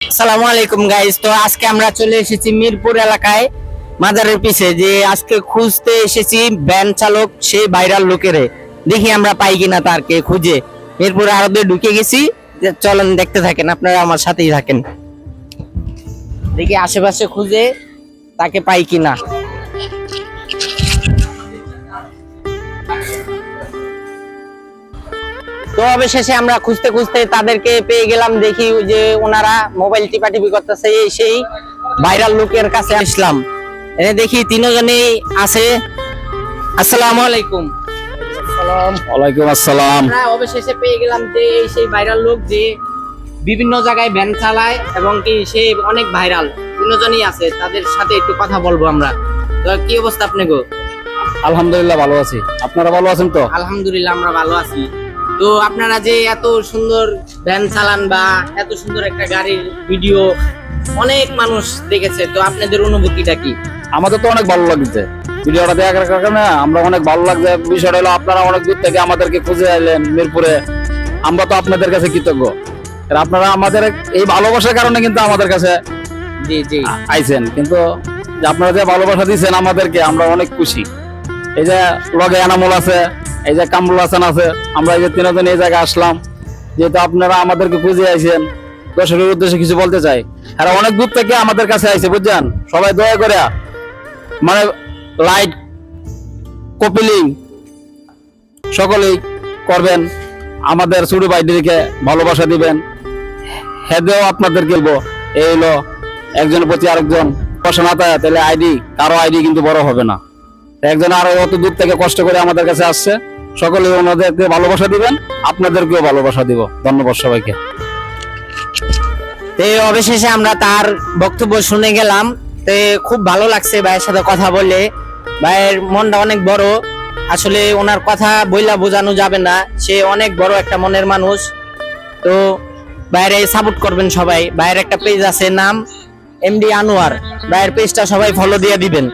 আসসালামু আলাইকুম গাইস। তো আজকে আমরা চলে এসেছি মিরপুর এলাকায় মাজারের পিছে, যে আজকে খুঁজতে এসেছি ভ্যান চালক সেই ভাইরাল লোকেরে। দেখি আমরা পাই কিনা তারকে খুঁজে। মিরপুর আরবে ঢুকে গেছি, যে চলেন দেখতে থাকেন, আপনারা আমার সাথেই থাকেন। দেখি আশেপাশে খুঁজে তাকে পাই কিনা। তো অবশেষে আমরা খুঁজতে খুঁজতে তাদেরকে পেয়ে গেলাম। দেখি যে ওনারা মোবাইল টিপাটিপি করতেছে, সেই ভাইরাল লোকের কাছে আসলাম। এনে দেখি তিনজনেই আছে। আসসালামু আলাইকুম। ওয়ালাইকুম আসসালাম। আমরা অবশেষে পেয়ে গেলাম যে সেই ভাইরাল লোক, যে বিভিন্ন জায়গায় ভ্যান চালায় এবং কি সে অনেক ভাইরাল। তিনজনই আছে, তাদের সাথে একটু কথা বলবো আমরা। তো কি অবস্থা আপনি গো? আলহামদুলিল্লাহ ভালো আছি, আপনারা ভালো আছেন তো? আলহামদুলিল্লাহ আমরা ভালো আছি। তো আপনারা যে এত সুন্দর ভ্যান চালান বা এত সুন্দর একটা গাড়ির ভিডিও অনেক মানুষ দেখেছে, তো আপনাদের অনুভূতিটা কি? আমাদের তো অনেক ভালো লাগছে ভিডিওটা দেখার কারণে, আমরা অনেক ভালো লাগছে। বিষয়টা হলো আপনারা অনেক দূর থেকে আমাদেরকে খুঁজে আইলেন মিরপুরে, আমরা তো আপনাদের কাছে কৃতজ্ঞ। আর আপনারা আমাদের এই ভালোবাসার কারণে কিন্তু আমাদের কাছে জি জি আইছেন, কিন্তু যে আপনারা যে ভালোবাসা দিয়েছেন আমাদেরকে, আমরা অনেক খুশি। এই যে লগে এনামুল আছে, এই যে কামরুল হাসান আছে, আমরা এই যে তিনজন এই জায়গায় আসলাম, যেহেতু আপনারা আমাদেরকে খুঁজে আইছেন। দর্শকের উদ্দেশ্যে কিছু বলতে চাই, আর অনেক দূর থেকে আমাদের কাছে আইছে, বুঝছেন? সবাই দয়া করে মানে লাইক, কপিলিং সকলেই করবেন, আমাদের ছোট ভাইদেরকে ভালোবাসা দিবেন। হেদেও আপনাদেরকে বলবো, এই হলো একজনের প্রতি আরেকজন পয়সা না পায় তাহলে আইডি, কারো আইডি কিন্তু বড় হবে না। একজন আরো অত দূর থেকে কষ্ট করে আমাদের কাছে আসছে, সকলে ওনাদেরকে ভালোবাসা দিবেন, আপনাদেরকেও ভালোবাসা দিব। ধন্যবাদ সবাইকে। তো অবশেষে আমরা তার বক্তব্য শুনে গেলাম। তো খুব ভালো লাগছে ভাইয়ের সাথে কথা বলে। ভাইয়ের মনটা অনেক বড়, আসলে ওনার কথা বইলা বোঝানো যাবে না। সে অনেক বড় একটা মনের মানুষ। তো ভাইয়ের সাপোর্ট করবেন সবাই। ভাইয়ের একটা পেজ আছে, নাম এমডি আনোয়ার। ভাইয়ের পেজটা সবাই ফলো দিয়ে দিবেন।